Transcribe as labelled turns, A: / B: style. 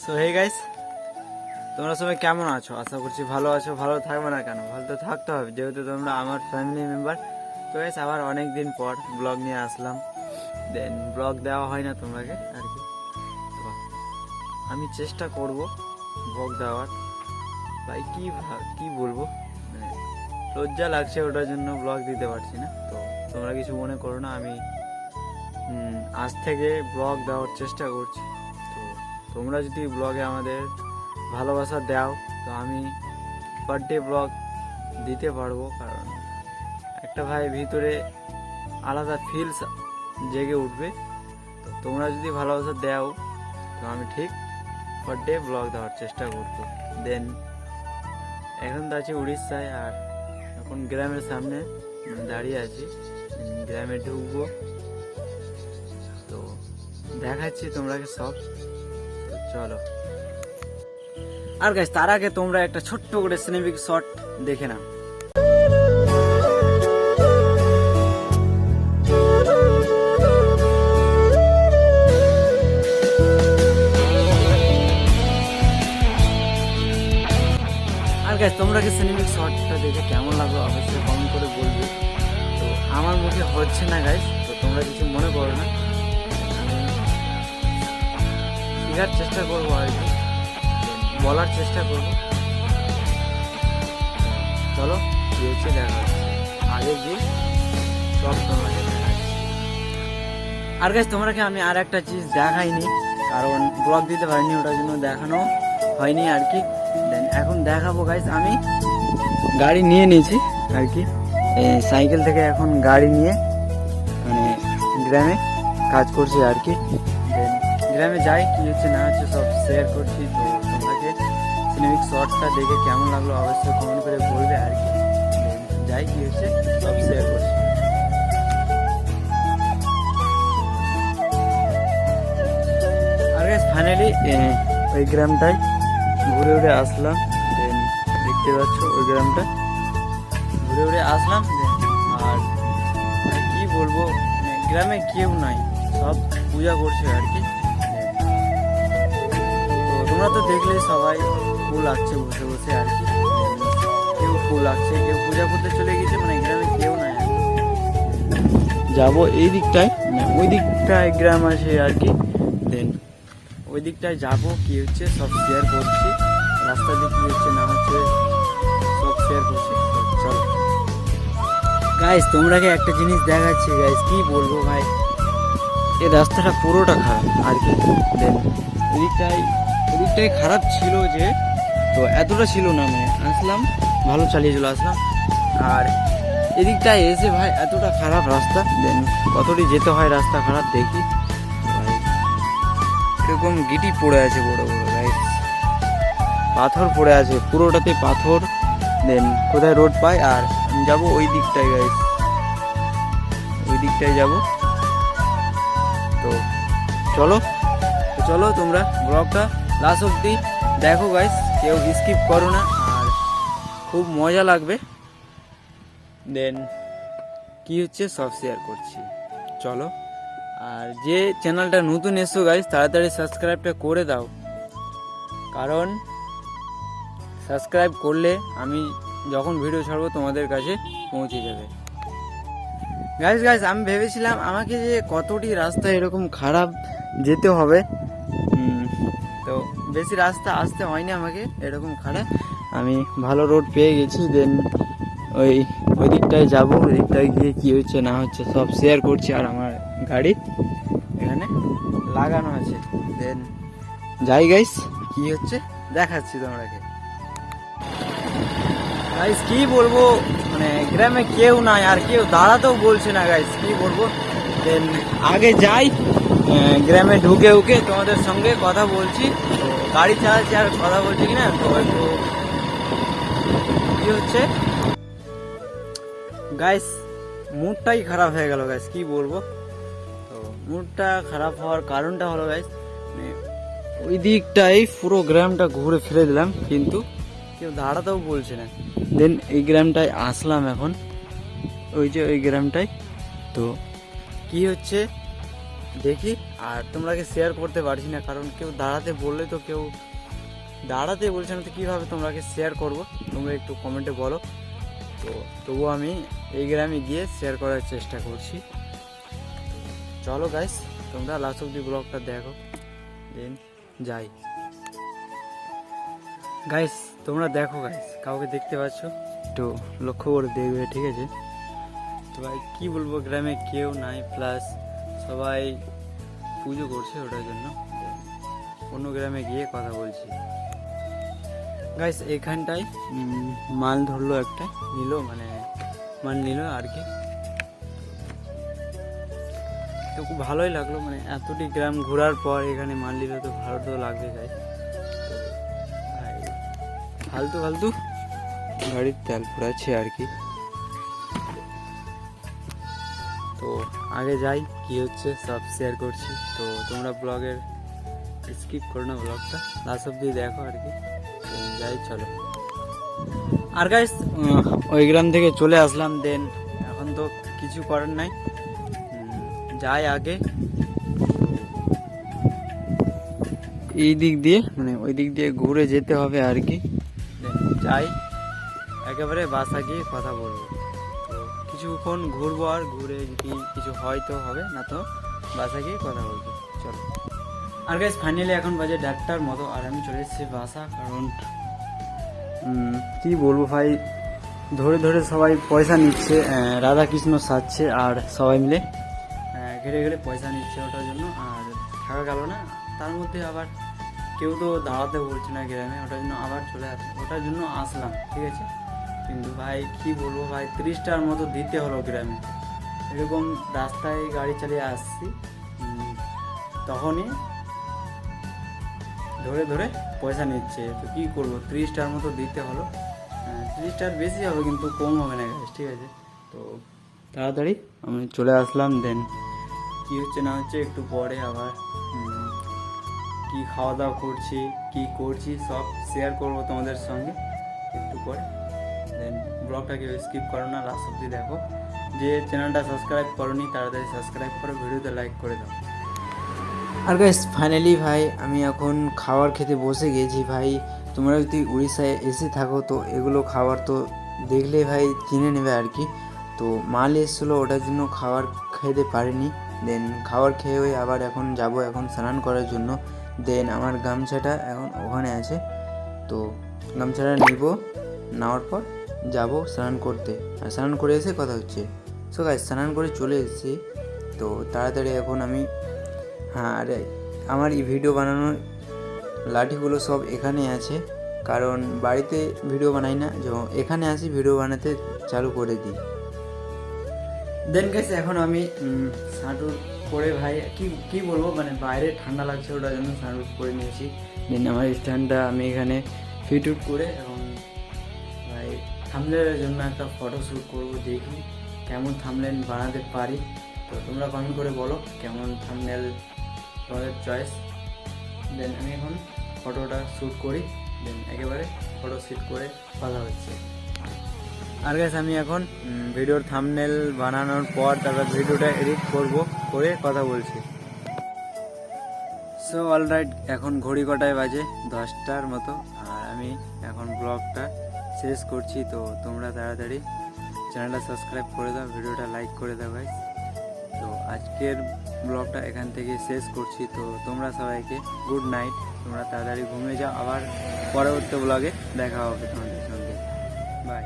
A: So hey guys, তোমরা সবাই কেমন আছো? আশা করছি ভালো আছো। ভালো থাকবে না কেন, ভালো তো থাকতে হবে, যেহেতু তোমরা আমার ফ্যামিলি মেম্বার। তো গাইস, আবার অনেক দিন পর ব্লগ নিয়ে আসলাম। দেন ব্লগ দেওয়া হয় না তোমাকে আর কি। তো আমি চেষ্টা করব ব্লগ দেওয়ার। ভাই কি বলবো, মানে লজ্জা লাগছে, ওটার জন্য ব্লগ দিতে পারছি না। তো তোমরা কিছু মনে করো না, আমি আজ থেকে ব্লগ দেওয়ার চেষ্টা করছি। তো তোমরা যদি ব্লগে আমাদের ভালোবাসা দাও, তো আমি পার ডে ব্লগ দিতে পারবো। কারণ একটা ভাই ভিতরে আলাদা ফিলস জেগে উঠবে। তো তোমরা যদি ভালোবাসা দাও, তো আমি ঠিক পার ডে ব্লগ দেওয়ার চেষ্টা করবো। দেন এখন তো আছি উড়িষ্যায়, আর এখন গ্রামের সামনে দাঁড়িয়ে আছি। গ্রামে ঢুকবো, তো দেখাচ্ছি তোমরাকে সব। তো চলো। আর গাইস, তার আগে তোমরা একটা ছোট্ট করে সিনেমিক শট দেখে নাও। আর গাইস, তোমরা কি সিনেমিক শটটা দেখে কেমন লাগলো অবশ্যই কমেন্ট করে বলবে। তো আমার মুখে হচ্ছে না গাইস, তো তোমরা কিছু মনে করো না, আমি শেখার চেষ্টা করবো আর কি, বলার চেষ্টা করবো। চলো দিয়েছি, দেখা হচ্ছে আগে গিয়ে সব তোমাকে দেখাচ্ছি। আর গাইস, তোমরাকে আমি আর একটা জিনিস দেখাইনি, কারণ ব্লগ দিতে পারিনি, ওটার জন্য দেখানো হয়নি আর কি। দেন এখন দেখাবো গাইস। আমি গাড়ি নিয়ে নিয়েছি আর কি, সাইকেল থেকে এখন গাড়ি নিয়ে মানে গ্রামে কাজ করছি আর কি। দেন গ্রামে যাই, কি হচ্ছে না হচ্ছে সব শেয়ার করছি। তো তোমাকে সিনেমিক শটটা দেখে কেমন লাগলো অবশ্যই কমেন্ট করে বলবে আর কি। যাই, কি হচ্ছে সব শেয়ার করছি। আর ফাইনালি ওই গ্রামটায় ঘুরে উড়ে আসলাম। দেন দেখতে পাচ্ছ ওই গ্রামটা ঘুরে উড়ে আসলাম। আর কি বলবো, গ্রামে কেউ নাই, সব পূজা করছে আর কি। তো তোমরা তো দেখলে সবাই ফুল আঁকছে বসে বসে আর কি। কেউ ফুল আঁকছে, কেউ পূজা করতে চলে গেছে, মানে গ্রামে কেউ নাই। যাবো এই দিকটায়, ওই দিকটায় গ্রাম আছে আর কি। দেন ওই দিকটায় যাবো, কি হচ্ছে সব শেয়ার করছি। রাস্তা দিয়ে কি হচ্ছে না হচ্ছে সব শেয়ার করছি। চলো গাইস, তোমরাকে একটা জিনিস দেখাচ্ছি গাইস, কি বলবো ভাই, এই রাস্তাটা পুরোটা খারাপ আর কি। দেন ওদিকটাই খারাপ ছিল, যে তো এতটা ছিল না, মানে আসলাম ভালো চালিয়ে চলে আসলাম। আর এদিকটায় এসে ভাই এতটা খারাপ রাস্তা। দেন কতটি যেতে হয়, রাস্তা খারাপ। দেখি ভাই এরকম গিটি পড়ে আছে বড় বড় গাইস, পাথর পড়ে আছে পুরোটাতে পাথর। দেন কোথায় রোড পাই, আর আমি যাবো ওই দিকটায় গাইস, ওই দিকটায় যাবো। তো চলো তোমরা ব্লগটা লাস্ট অব্দি দেখো গাইস, কেউ স্কিপ করো না, আর খুব মজা লাগবে। দেন কি হচ্ছে সব শেয়ার করছি, চলো। আর যে চ্যানেলটা নতুন এসো গাইস, তাড়াতাড়ি সাবস্ক্রাইবটা করে দাও, কারণ সাবস্ক্রাইব করলে আমি যখন ভিডিও ছাড়বো তোমাদের কাছে পৌঁছে যাবে। গাইস আমি ভেবেছিলাম আমাকে যে কতটি রাস্তা এরকম খারাপ যেতে হবে, তো বেশি রাস্তা আসতে হয়নি আমাকে এরকম খারাপ, আমি ভালো রোড পেয়ে গেছি। দেন ওই দিকটায় যাবো, ওই দিকটায় গিয়ে কী হচ্ছে না হচ্ছে সব শেয়ার করছি। আর আমার গাড়ি এখানে লাগানো আছে। দেন যাই গাইস, কি হচ্ছে দেখাচ্ছি তোমাকে। গাইস কি বলবো, মানে গ্রামে কেউ নাই, আর কেউ দাঁড়াতেও বলছে না গাইস, কি বলবো। দেন আগে যাই, গ্রামে ঢুকে তোমাদের সঙ্গে কথা বলছি। তো গাড়ি চালাচ্ছি আর কথা বলছি কিনা, তো একটু কি হচ্ছে গাইস, মুডটাই খারাপ হয়ে গেল গাইস, কি বলবো। তো মুডটা খারাপ হওয়ার কারণটা হলো গাইস, ওই দিকটাই পুরো গ্রামটা ঘুরে ফিরে দিলাম, কিন্তু কেউ দাঁড়াতেও বলছে না। দেন এই গ্রামটায় আসলাম এখন, ওই যে ওই গ্রামটায়। তো কি হচ্ছে দেখি। আর তোমরাকে শেয়ার করতে পারছি না, কারণ কেউ দাঁড়াতে বললে তো কেউ দাঁড়াতে বলছে না, তো কীভাবে তোমরাকে শেয়ার করব? তোমরা একটু কমেন্টে বলো। তো তবুও আমি এই গ্রামে গিয়ে শেয়ার করার চেষ্টা করছি। চলো গাইস, তোমরা লাস্ট অব্দি ব্লগটা দেখো, দেন যাই। গাইস তোমরা দেখো, গাইস কাউকে দেখতে পাচ্ছ? একটু লক্ষ্য করে দেখবে, ঠিক আছে? তো ভাই কী বলবো, গ্রামে কেউ নাই, প্লাস সবাই পুজো করছে, ওটার জন্য অন্য গ্রামে গিয়ে কথা বলছি। গাইস এইখানটায় মাল ধরলো, একটা নিল, মানে মাল নিল আর কি। তো খুব ভালোই লাগলো, মানে এতটি গ্রাম ঘোরার পর এখানে মাল নিল, তো ভালো তো লাগবে গাইস। ফালতু ফালতু গাড়ির তেল পুরাচ্ছে আর কি। তো আগে যাই, কি হচ্ছে সব শেয়ার করছি। তো তোমরা ব্লগের স্কিপ করো না, ব্লগটা লাস্ট অব্দি দেখো আর কি। তো যাই, চলো। আর গাইস ওই গ্রাম থেকে চলে আসলাম, দেন এখন তো কিছু করার নাই, যাই আগে এই দিক দিয়ে, মানে ওই দিক দিয়ে ঘুরে যেতে হবে আর কি। যাই, একেবারে বাসা গিয়ে কথা বলবো। তো কিছুক্ষণ ঘুরবো, আর ঘুরে যদি কিছু হয় তো হবে, না তো বাসা গিয়ে কথা বলবো। চলো। আর গাইস ফাইনালি এখন বাজে 1:30টার মতো, আর আমি চলে এসেছি বাসা। কারণ কি বলবো ভাই, ধরে ধরে সবাই পয়সা নিচ্ছে, রাধাকৃষ্ণ সাজছে, আর সবাই মিলে ঘিরে ঘিরে পয়সা নিচ্ছে, ওটার জন্য আর থাকা গেল না। তার মধ্যে আবার কেউ তো দাঁড়াতে বলছে না গ্রামে, ওটার জন্য আবার চলে ওটার জন্য আসলাম, ঠিক আছে? কিন্তু ভাই কি বলবো ভাই, 30টার মতো দিতে হলো গ্রামে। এরকম রাস্তায় গাড়ি চালিয়ে আসছি, তখনই ধরে ধরে পয়সা নিচ্ছে। তো কী করবো, 30টার মতো দিতে হলো। 30টার বেশি হবে, কিন্তু কম হবে না গাইস, ঠিক আছে? তো তাড়াতাড়ি আমি চলে আসলাম। দেন কী হচ্ছে না হচ্ছে একটু পরে আবার কি খাওয়া দাওয়া করছি, কি করছি সব শেয়ার করবো তোমাদের সঙ্গে একটু পরে। দেন ব্লগটাকে স্কিপ করো না, লাস্ট অব্দি দেখো। যে চ্যানেলটা সাবস্ক্রাইব করোনি তাড়াতাড়ি সাবস্ক্রাইব করো, ভিডিওতে লাইক করে দাও। আর গাইস ফাইনালি ভাই আমি এখন খাবার খেতে বসে গেছি। ভাই তোমরা যদি উড়িষ্যায় এসে থাকো তো এগুলো খাবার তো দেখলে ভাই চিনে নেবে আর কি। তো মাল এসেছিলো, ওটার জন্য খাবার খেতে পারিনি। দেন খাবার খেয়ে ওই আবার এখন যাব এখন স্নান করার জন্য। দেন আমার গামছাটা এখন ওখানে আছে, তো গামছাটা নিব, নেওয়ার পর যাব স্নান করতে। আর স্নান করে এসে কথা হচ্ছে। সো গাইস স্নান করে চলে এসেছি, তো তাড়াতাড়ি এখন আমি আরে আমার এই ভিডিও বানানোর লাঠিগুলো সব এখানে আছে, কারণ বাড়িতে ভিডিও বানাই না, যখন এখানে আসি ভিডিও বানাতে চালু করে দিই। দেন গাইস এখন আমি স্নান করে ভাই কি বলবো, মানে বাইরে ঠান্ডা লাগছে, ওটার জন্য স্নান করে নিয়েছি। দেন আমার স্ট্যান্ডটা আমি এখানে ফিট উট করে এখন ভাই থাম্বনেলের জন্য একটা ফটো শ্যুট করবো, দেখি কেমন থাম্বনেল বানাতে পারি। তো তোমরা কমেন্ট করে বলো কেমন থাম্বনেল তোমাদের চয়েস। দেন আমি এখন ফটোটা শ্যুট করি, দেন একেবারে ফটো শ্যুট করে কথা হচ্ছে। আর গাইস আমি এখন ভিডিওর থাম্বনেল বানানোর পর তারপর ভিডিওটা এডিট করব, করে কথা বলছি। সো অলরাইট এখন ঘড়ি কটায় বাজে 10টার মতো, আর আমি এখন ব্লগটা শেষ করছি। তো তোমরা তাড়াতাড়ি চ্যানেলটা সাবস্ক্রাইব করে দাও, ভিডিওটা লাইক করে দাও গাইস। তো আজকের ব্লগটা এখান থেকে শেষ করছি। তো তোমরা সবাইকে গুড নাইট, তোমরা তাড়াতাড়ি ঘুমিয়ে যাও, আবার পরবর্তী ব্লগে দেখা হবে তোমাদের সঙ্গে। বাই।